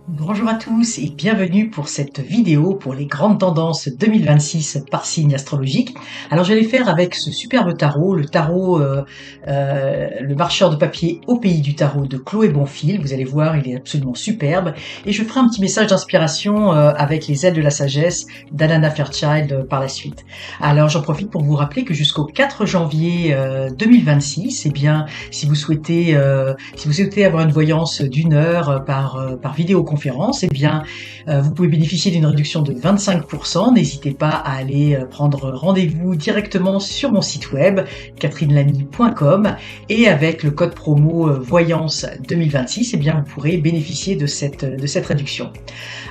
Bonjour à tous et bienvenue pour cette vidéo pour les grandes tendances 2026 par signe astrologique. Alors je vais les faire avec ce superbe tarot, le tarot, le marcheur de papier au pays du tarot de Chloé Bonfil. Vous allez voir, il est absolument superbe. Et je ferai un petit message d'inspiration avec les ailes de la sagesse d'Alana Fairchild par la suite. Alors j'en profite pour vous rappeler que jusqu'au 4 janvier 2026, eh bien, si vous souhaitez avoir une voyance d'1 heure par vidéoconférence, eh bien, vous pouvez bénéficier d'une réduction de 25%. N'hésitez pas à aller prendre rendez-vous directement sur mon site web, catherinelamy.com, et avec le code promo Voyance 2026, eh bien, vous pourrez bénéficier de cette réduction.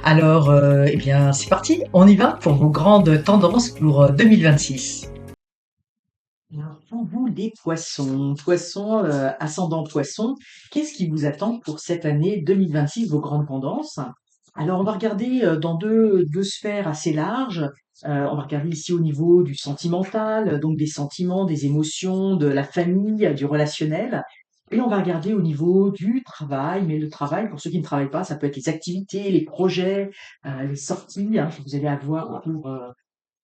Alors, eh bien, c'est parti, on y va pour vos grandes tendances pour 2026. Alors, pour vous, les poissons, ascendant poisson, qu'est-ce qui vous attend pour cette année 2026, vos grandes tendances? Alors, on va regarder dans deux sphères assez larges. On va regarder ici au niveau du sentimental, donc des sentiments, des émotions, de la famille, du relationnel. Et on va regarder au niveau du travail, mais le travail, pour ceux qui ne travaillent pas, ça peut être les activités, les projets, les sorties que vous allez avoir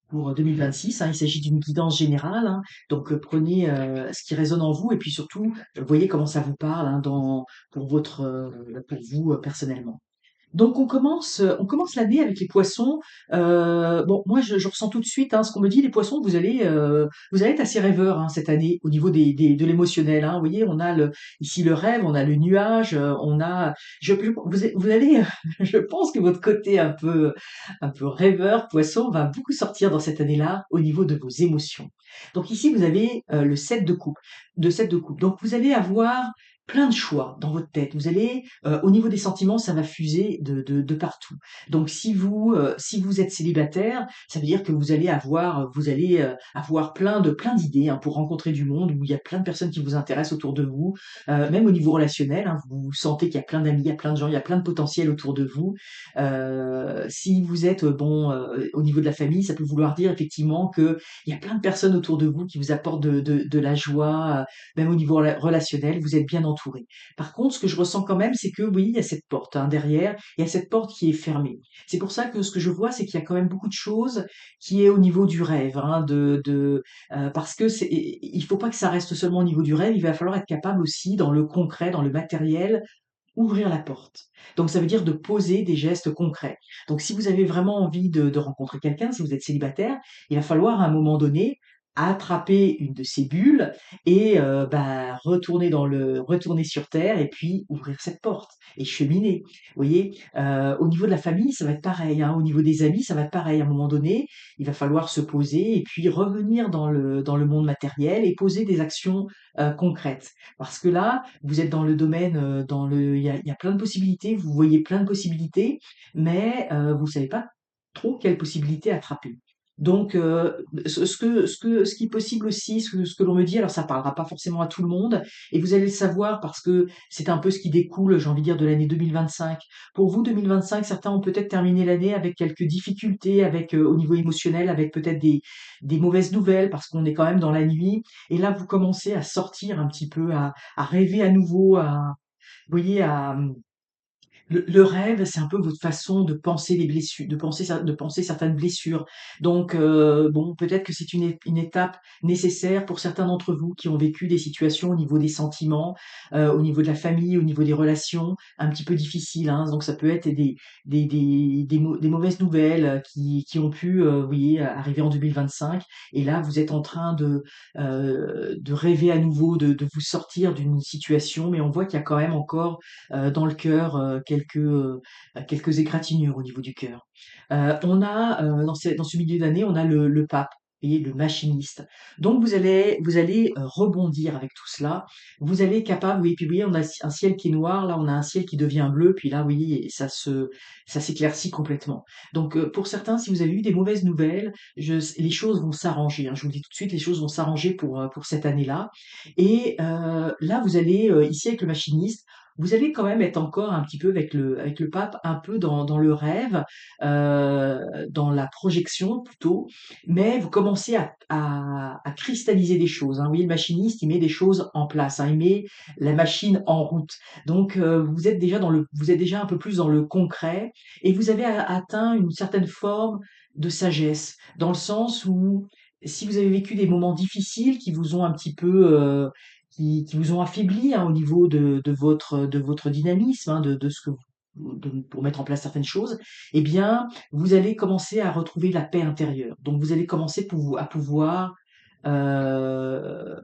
pour 2026. Il s'agit d'une guidance générale, donc prenez ce qui résonne en vous et puis surtout, voyez comment ça vous parle pour vous personnellement. Donc on commence l'année avec les poissons. Bon, moi je ressens tout de suite ce qu'on me dit, les poissons, vous allez être assez rêveurs cette année au niveau de l'émotionnel. Vous voyez, on a ici le rêve, on a le nuage, on a, vous allez, je pense que votre côté un peu rêveur, poisson, va beaucoup sortir dans cette année-là au niveau de vos émotions. Donc ici vous avez le 7 de coupe, Donc vous allez avoir plein de choix dans votre tête. Au niveau des sentiments, ça va fuser de partout. Donc si vous êtes célibataire, ça veut dire que vous allez avoir plein d'idées pour rencontrer du monde où il y a plein de personnes qui vous intéressent autour de vous. Même au niveau relationnel, vous sentez qu'il y a plein d'amis, il y a plein de gens, il y a plein de potentiel autour de vous. Si vous êtes au niveau de la famille, ça peut vouloir dire effectivement que il y a plein de personnes autour de vous qui vous apportent de la joie, même au niveau relationnel, vous êtes bien entouré. Par contre, ce que je ressens quand même, c'est que oui, il y a cette porte derrière, il y a cette porte qui est fermée. C'est pour ça que ce que je vois, c'est qu'il y a quand même beaucoup de choses qui est au niveau du rêve, parce que il faut pas que ça reste seulement au niveau du rêve, il va falloir être capable aussi dans le concret, dans le matériel, ouvrir la porte. Donc ça veut dire de poser des gestes concrets. Donc si vous avez vraiment envie de rencontrer quelqu'un, si vous êtes célibataire, il va falloir à un moment donné attraper une de ces bulles et retourner sur terre et puis ouvrir cette porte et cheminer. Vous voyez, au niveau de la famille, ça va être pareil. Au niveau des amis, ça va être pareil. À un moment donné, il va falloir se poser et puis revenir dans le monde matériel et poser des actions concrètes. Parce que là, vous êtes dans le domaine, il y a plein de possibilités, vous voyez plein de possibilités, mais vous savez pas trop quelle possibilité attraper. Donc, ce qui est possible aussi, ce que l'on me dit, alors ça parlera pas forcément à tout le monde, et vous allez le savoir parce que c'est un peu ce qui découle, j'ai envie de dire, de l'année 2025. Pour vous, 2025, certains ont peut-être terminé l'année avec quelques difficultés, au niveau émotionnel, avec peut-être des mauvaises nouvelles, parce qu'on est quand même dans la nuit, et là, vous commencez à sortir un petit peu, à rêver à nouveau, vous voyez, le rêve, c'est un peu votre façon de penser les blessures, de penser certaines blessures. Donc, bon, peut-être que c'est une étape nécessaire pour certains d'entre vous qui ont vécu des situations au niveau des sentiments, au niveau de la famille, au niveau des relations, un petit peu difficiles. Donc, ça peut être des mauvaises nouvelles qui ont pu, vous voyez, arriver en 2025. Et là, vous êtes en train de rêver à nouveau, de vous sortir d'une situation, mais on voit qu'il y a quand même encore dans le cœur quelques égratignures au niveau du cœur. On a dans ce milieu d'année, on a le pape et le machiniste. Donc vous allez rebondir avec tout cela. Vous allez être capable, oui, puis oui, on a un ciel qui est noir, là on a un ciel qui devient bleu, puis là oui, ça s'éclaircit complètement. Donc pour certains, si vous avez eu des mauvaises nouvelles, les choses vont s'arranger. Je vous le dis tout de suite, les choses vont s'arranger pour cette année-là. Et là, vous allez ici avec le machiniste vous allez quand même être encore un petit peu avec le pape, un peu dans le rêve, dans la projection plutôt, mais vous commencez à cristalliser des choses, hein. Vous voyez, le machiniste, il met des choses en place, hein, il met la machine en route. Donc, vous êtes déjà un peu plus dans le concret et vous avez atteint une certaine forme de sagesse, dans le sens où si vous avez vécu des moments difficiles qui vous ont un petit peu, qui vous ont affaibli, hein, au niveau de votre dynamisme, hein, de ce que pour mettre en place certaines choses, eh bien, vous allez commencer à retrouver la paix intérieure. Donc, vous allez commencer à pouvoir euh,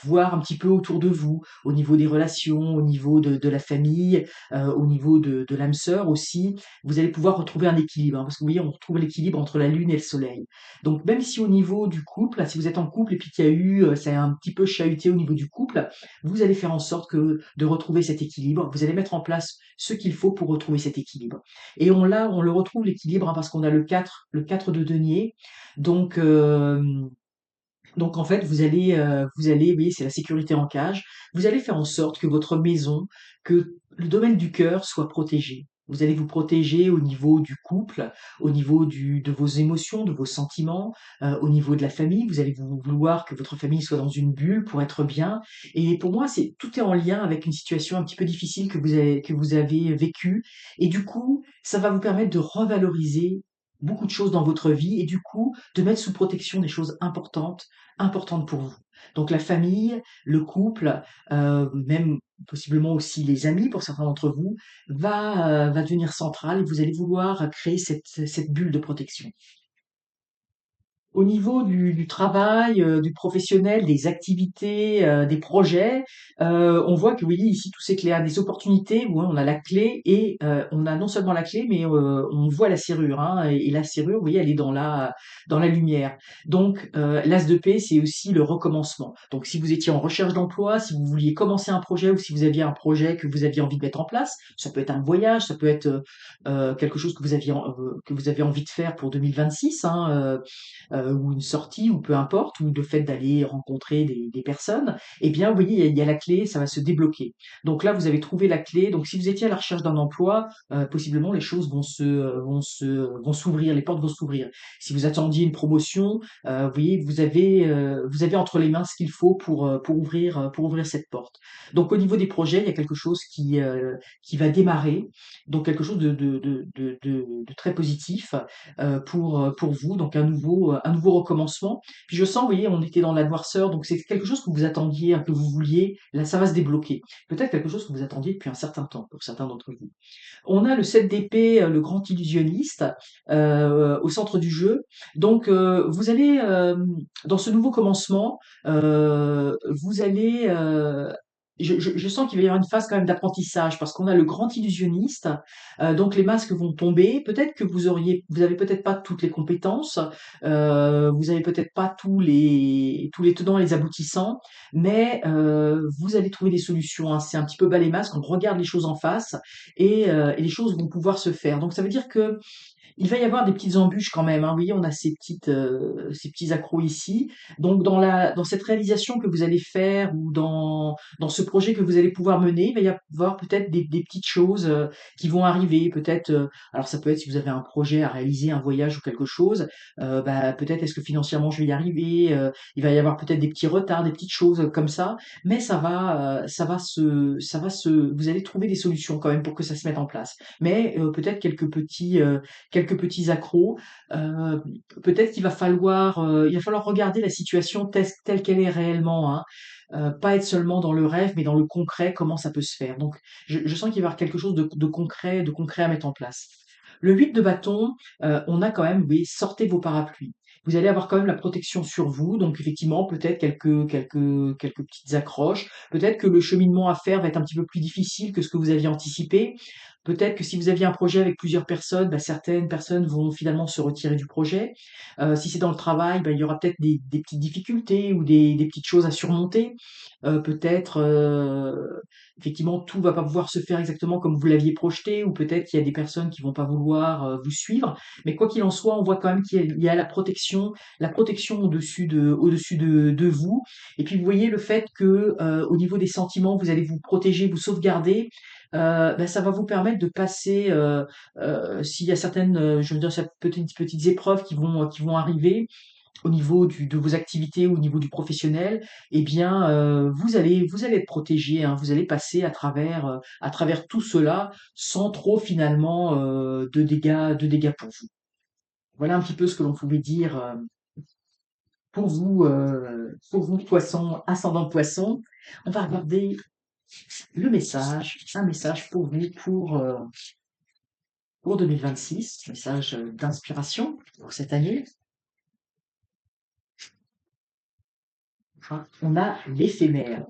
voir un petit peu autour de vous, au niveau des relations, au niveau de la famille, au niveau de l'âme sœur aussi. Vous allez pouvoir retrouver un équilibre, hein, parce que vous voyez, on retrouve l'équilibre entre la lune et le soleil. Donc même si au niveau du couple, si vous êtes en couple et puis qu'il y a eu, ça a un petit peu chahuté au niveau du couple, vous allez faire en sorte de retrouver cet équilibre. Vous allez mettre en place ce qu'il faut pour retrouver cet équilibre. Et on le retrouve l'équilibre, hein, parce qu'on a le 4 de denier. Donc, en fait, vous voyez, c'est la sécurité en cage. Vous allez faire en sorte que votre maison, que le domaine du cœur soit protégé. Vous allez vous protéger au niveau du couple, au niveau de vos émotions, de vos sentiments, au niveau de la famille. Vous allez vouloir que votre famille soit dans une bulle pour être bien. Et pour moi, tout est en lien avec une situation un petit peu difficile que vous avez vécue. Et du coup, ça va vous permettre de revaloriser beaucoup de choses dans votre vie et du coup, de mettre sous protection des choses importantes pour vous. Donc la famille, le couple, même possiblement aussi les amis pour certains d'entre vous, va devenir central et vous allez vouloir créer cette bulle de protection. Au niveau du travail, du professionnel, des activités, des projets, on voit que oui, ici, tout s'éclaire. Des opportunités où, hein, on a la clé et on a non seulement la clé, mais on voit la serrure, hein, et la serrure, vous voyez, elle est dans la lumière. Donc, l'as de paix, c'est aussi le recommencement. Donc, si vous étiez en recherche d'emploi, si vous vouliez commencer un projet ou si vous aviez un projet que vous aviez envie de mettre en place, ça peut être un voyage, ça peut être quelque chose que vous avez envie de faire pour 2026, hein, ou une sortie, ou peu importe, ou le fait d'aller rencontrer des personnes, eh bien, vous voyez, il y a la clé, ça va se débloquer. Donc là, vous avez trouvé la clé. Donc, si vous étiez à la recherche d'un emploi, possiblement les choses vont s'ouvrir, les portes vont s'ouvrir. Si vous attendiez une promotion, vous voyez, vous avez entre les mains ce qu'il faut pour ouvrir cette porte. Donc, au niveau des projets, il y a quelque chose qui va démarrer, donc quelque chose de très positif pour vous, donc un nouveau recommencement. Puis je sens, vous voyez, on était dans la noirceur, donc c'est quelque chose que vous attendiez, hein, que vous vouliez, là ça va se débloquer. Peut-être quelque chose que vous attendiez depuis un certain temps, pour certains d'entre vous. On a le 7 d'épée, le grand illusionniste, au centre du jeu. Donc vous allez, dans ce nouveau commencement, vous allez... je sens qu'il va y avoir une phase quand même d'apprentissage parce qu'on a le grand illusionniste, donc les masques vont tomber. Peut-être que vous avez peut-être pas toutes les compétences, vous avez peut-être pas tous les tenants et les aboutissants, mais vous allez trouver des solutions, hein. C'est un petit peu bas les masques, on regarde les choses en face et les choses vont pouvoir se faire. Donc ça veut dire que il va y avoir des petites embûches quand même, hein. Vous voyez, on a ces petits accros ici. Donc, dans cette réalisation que vous allez faire ou dans ce projet que vous allez pouvoir mener, il va y avoir peut-être des petites choses qui vont arriver. Peut-être, alors ça peut être si vous avez un projet à réaliser, un voyage ou quelque chose, peut-être est-ce que financièrement je vais y arriver. Il va y avoir peut-être des petits retards, des petites choses comme ça, mais vous allez trouver des solutions quand même pour que ça se mette en place. Mais peut-être quelques petits accros. Euh, Peut-être qu'il va falloir regarder la situation telle qu'elle est réellement, hein. Pas être seulement dans le rêve, mais dans le concret, comment ça peut se faire. Donc, je sens qu'il va y avoir quelque chose de concret à mettre en place. Le 8 de bâton, on a quand même, oui, sortez vos parapluies. Vous allez avoir quand même la protection sur vous, donc effectivement, peut-être quelques petites accroches. Peut-être que le cheminement à faire va être un petit peu plus difficile que ce que vous aviez anticipé. Peut-être que si vous aviez un projet avec plusieurs personnes, bah, certaines personnes vont finalement se retirer du projet. Si c'est dans le travail, bah, il y aura peut-être des petites difficultés ou des petites choses à surmonter. Peut-être, effectivement, tout va pas pouvoir se faire exactement comme vous l'aviez projeté ou peut-être qu'il y a des personnes qui vont pas vouloir, vous suivre. Mais quoi qu'il en soit, on voit quand même qu'il y a la protection au-dessus de vous. Et puis vous voyez le fait que, au niveau des sentiments, vous allez vous protéger, vous sauvegarder, bah, ça va vous permettre de passer, s'il y a certaines, je veux dire, petites épreuves qui vont arriver au niveau de vos activités, au niveau du professionnel, eh bien, vous allez être protégé, hein. Vous allez passer à travers tout cela sans trop finalement, de dégâts pour vous. Voilà un petit peu ce que l'on pouvait dire, pour vous poisson, ascendant poisson. On va regarder un message pour vous pour 2026, message d'inspiration pour cette année. On a l'éphémère.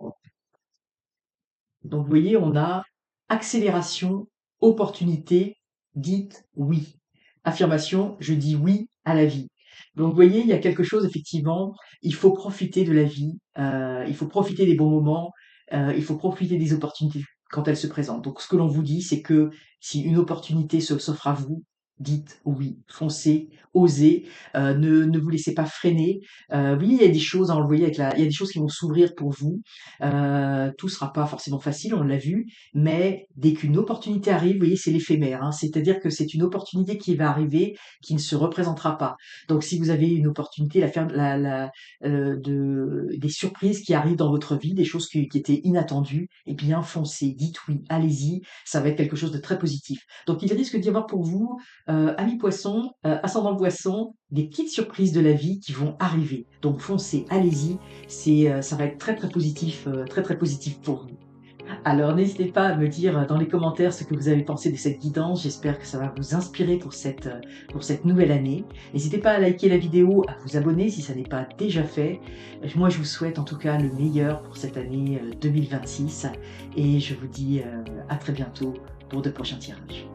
Donc, vous voyez, on a accélération, opportunité, dites oui. Affirmation, je dis oui à la vie. Donc, vous voyez, il y a quelque chose, effectivement, il faut profiter de la vie, il faut profiter des bons moments, il faut profiter des opportunités quand elles se présentent. Donc, ce que l'on vous dit, c'est que si une opportunité s'offre à vous, dites oui, foncez, osez, ne vous laissez pas freiner. Oui, il y a des choses, hein, on le voyait il y a des choses qui vont s'ouvrir pour vous. Tout sera pas forcément facile, on l'a vu, mais dès qu'une opportunité arrive, vous voyez, c'est l'éphémère, hein, c'est-à-dire que c'est une opportunité qui va arriver, qui ne se représentera pas. Donc, si vous avez une opportunité, des surprises qui arrivent dans votre vie, des choses qui étaient inattendues, eh bien, foncez, dites oui, allez-y, ça va être quelque chose de très positif. Donc, il risque d'y avoir pour vous, amis poissons, ascendant poisson, des petites surprises de la vie qui vont arriver. Donc, foncez, allez-y, ça va être très très positif, très très positif pour vous. Alors n'hésitez pas à me dire dans les commentaires ce que vous avez pensé de cette guidance. J'espère que ça va vous inspirer pour cette nouvelle année. N'hésitez pas à liker la vidéo, à vous abonner si ça n'est pas déjà fait. Moi, je vous souhaite en tout cas le meilleur pour cette année 2026 et je vous dis à très bientôt pour de prochains tirages.